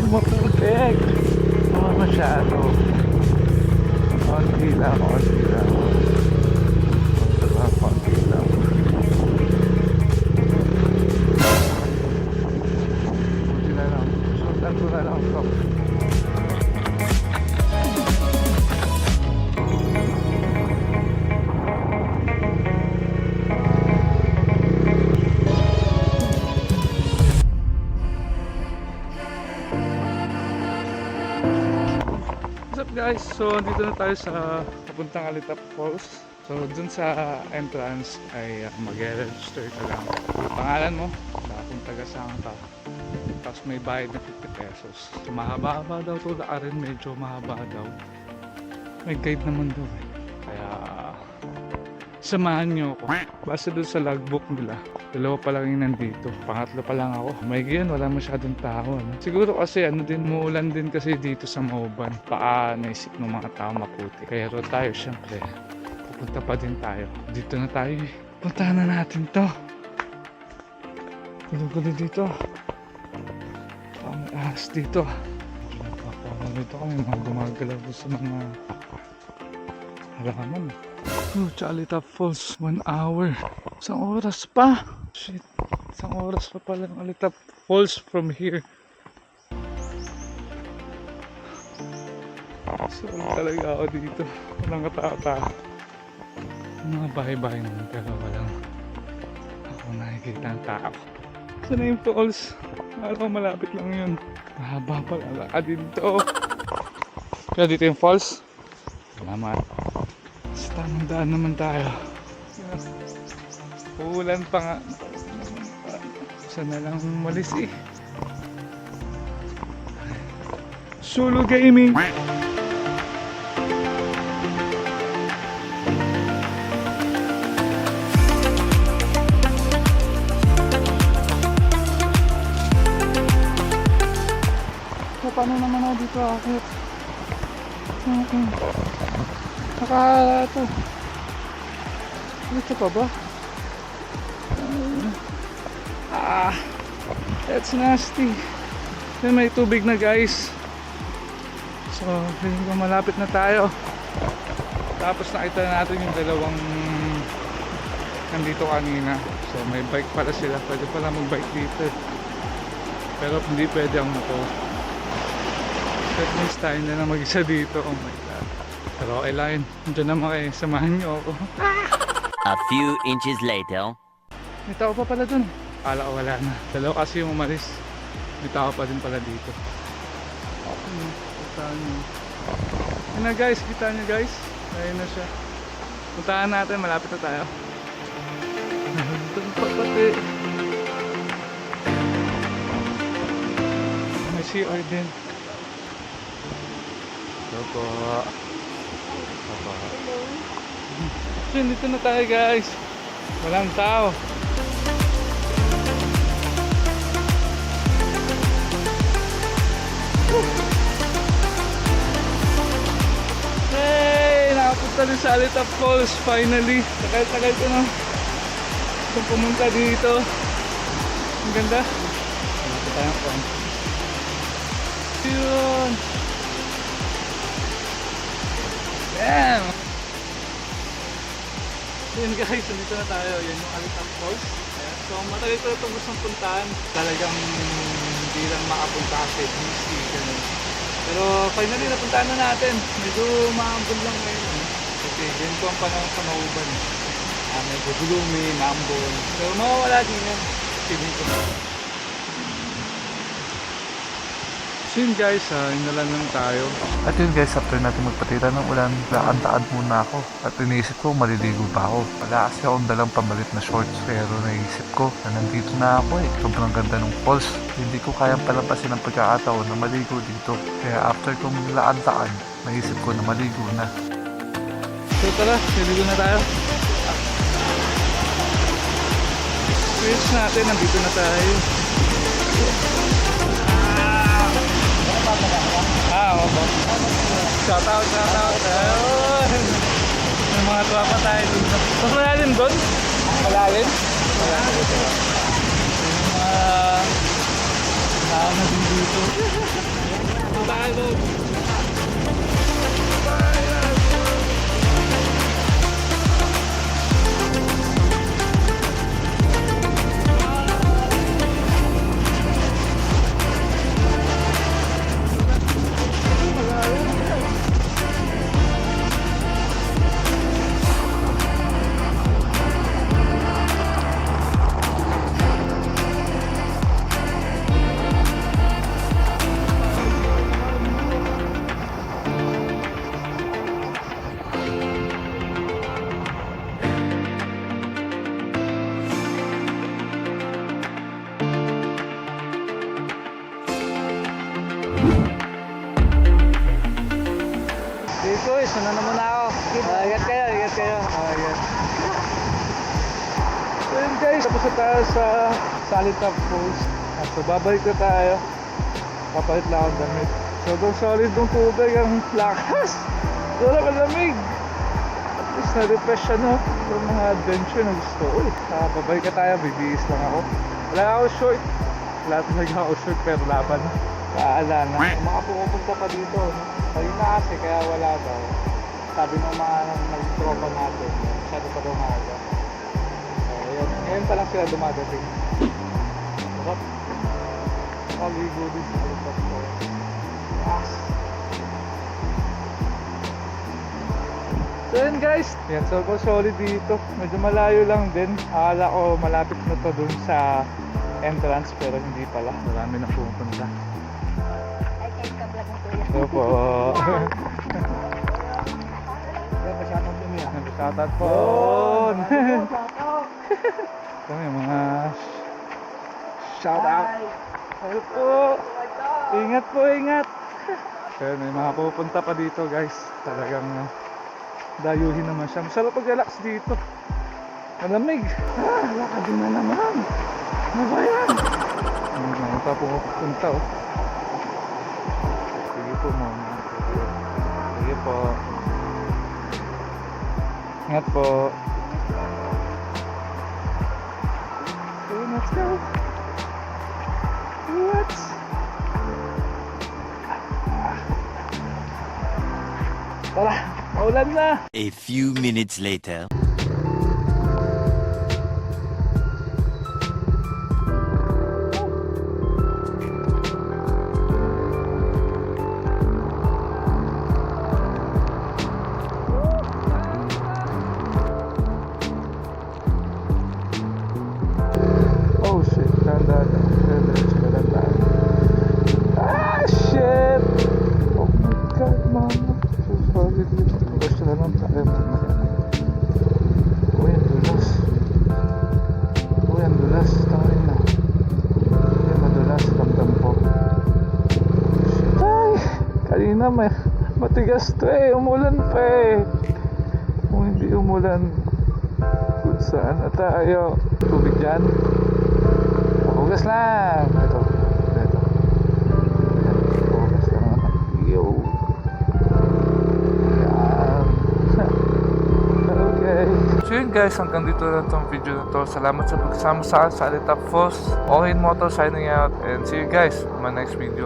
maputik. Masyado. Konti lang. Konti lang. Konti na lang. Sundan ko na lang ito. What's up guys? So dito na tayo sa papuntang Alitap Falls. So dun sa entrance ay mag-register ka lang. Pangalan mo, kung taga-saan ka. Tapos may bayad na 50 pesos. So mahaba-haba daw to, lakarin medyo mahaba daw. May guide naman daw eh. Kaya samahan nyo ako. Basta dun sa logbook nila, dalawa pa lang yung nandito. Pangatlo pa lang ako. May ganyan, wala masyadong tao. No? Siguro kasi muulan din kasi dito sa Mauban. Baka naisip ng mga tao maputi. Kaya ro tayo syempre. Pupunta pa din tayo. Dito na tayo eh. Puntahan na natin to. Gulo-gulo dito. May ahas dito. Nagpapawala dito kami. Mga gumagalaw sa mga halaman. Alitap Falls, 1 hour. Isang oras pa. Shit. Isang oras pa pala ng Alitap Falls from here. So talaga ako dito. Walang katao-tao. Mga bahay-bahay naman pero walang ako nakikita ng tao. Saan na yung falls? Ako malapit lang yun. Mahaba pala dito. Kaya dito yung falls. Salamat. Sa tamang daan naman tayo. Uulan pa nga. Saan na lang umalis eh. Solo gaming. So, paano naman ako dito akit? Saka ito. Ito pa ba? That's nasty. Yan, may tubig na guys. So feeling ko malapit na tayo. Tapos nakita natin yung dalawang nandito kanina. So may bike pala sila. Pwede pala mag-bike dito. Pero hindi pwede ang motor. At least tayo na lang mag-isa dito. Oh my god. Pero okay lang yun. Diyan naman kayo. Samahan nyo ako. A few inches later. May tao pa pala dun. Akala ko wala na. Dalawa kasi yung umalis. May tao pa din pala dito. Puntahan nyo. Ayun na guys. Kita nyo guys. Ayun na siya. Puntahan natin. Malapit na tayo. Doon pa pati. May CR din. Hello po. So, dito na tayo guys. Walang tao. Hey! Nakapunta din sa Alitap Falls finally. Tagal-tagal ko na kung pumunta dito. Ang ganda. Malapit tayong phone. Yun! Damn! Yun guys, dito na tayo. Yan yung Alitap Falls. Ayan. So matagal ko ito gustong puntahan. Talagang hindi lang makapunta kasi busy. Ganun. Pero finally napuntahan na natin. Medyo maambon lang ngayon. Kasi yan ko ang panahon sa Mauban. Medyo gloomy, maambon. Pero mawawala din yan. Feeling ko. So yun guys, inalan lang tayo. At yun guys, after natin magpatira ng ulan, lakad-lakad muna ako. At iniisip ko, maliligo pa ako. Wala kasi akong dalang pamalit na shorts. Pero naisip ko, na nandito na ako eh. Sobrang ganda ng falls. Hindi ko kayang palampasin ang pagkakataon na maligo dito. Kaya after kong lakad-lakad, naisip ko na maligo na. So tara, maligo na tayo. Switch natin, nandito na tayo. Opo. Shoutout. May mga tropa tayo dito. Mas malalim doon? Malalim? Malalim. Yung mga tao na din dito. tayo doon. Dito, sana naman ako. Ingat kayo, ingat kayo. Ingat. So yun guys, tapos na tayo sa Salitap Falls. So babalik na tayo. Kapalit lang ang damit. Sobrang solid ng tubig, ang lakas. Sobrang malamig. At least na-refresh siya, no? Yung mga adventure na gusto ko. Babalik na tayo, bibihis lang ako. Wala ako short. Wala talaga ako short pero laban. Paalala. Kung mga pupunta pa dito, no? Sabi na kasi kaya wala daw. Sabi ng mga nag-tropa natin, masyado pa daw maaga. So, yun. Ngayon pa lang sila dumadating. Sarap. Maligo din sa lupas ko. Yes. So yun guys, yan, sobrang solid dito. Medyo malayo lang din. Akala ko malapit na to dun sa entrance pero hindi pala. Marami na pupunta. Ito po. Shoutout po. Ito yung mga shoutout. Hello po. Ingat po, ingat. Kaya may mga pupunta pa dito guys. Talagang dayuhin naman siya. Masarap pag-relax dito. Malamig. Lakad na naman. Ano ba yan? May pa pupunta oh. Sige po mama. Sige po. Ingat po. Okay, let's go. Let's. Tara, maulan na. A few minutes later. Oh shit, tanda. Ah shit! Oh my god, mama. So sorry dito. Gusto na lang tayo mamaya. Uy, ang dulas. Uy, ang dulas. Tayo na. Uy, madulas. Damdam po. Shit. Ay! Kanina matigas to eh. Umulan pa eh. Kung hindi umulan, kung saan na tayo? Tubig dyan. Hugas lang. Ito. Hugas lang. Yo. Yan. Okay. So yun guys, hanggang dito na itong video na to. Salamat sa pagsama sa Salitap Falls. All in Motor signing out and see you guys on my next video.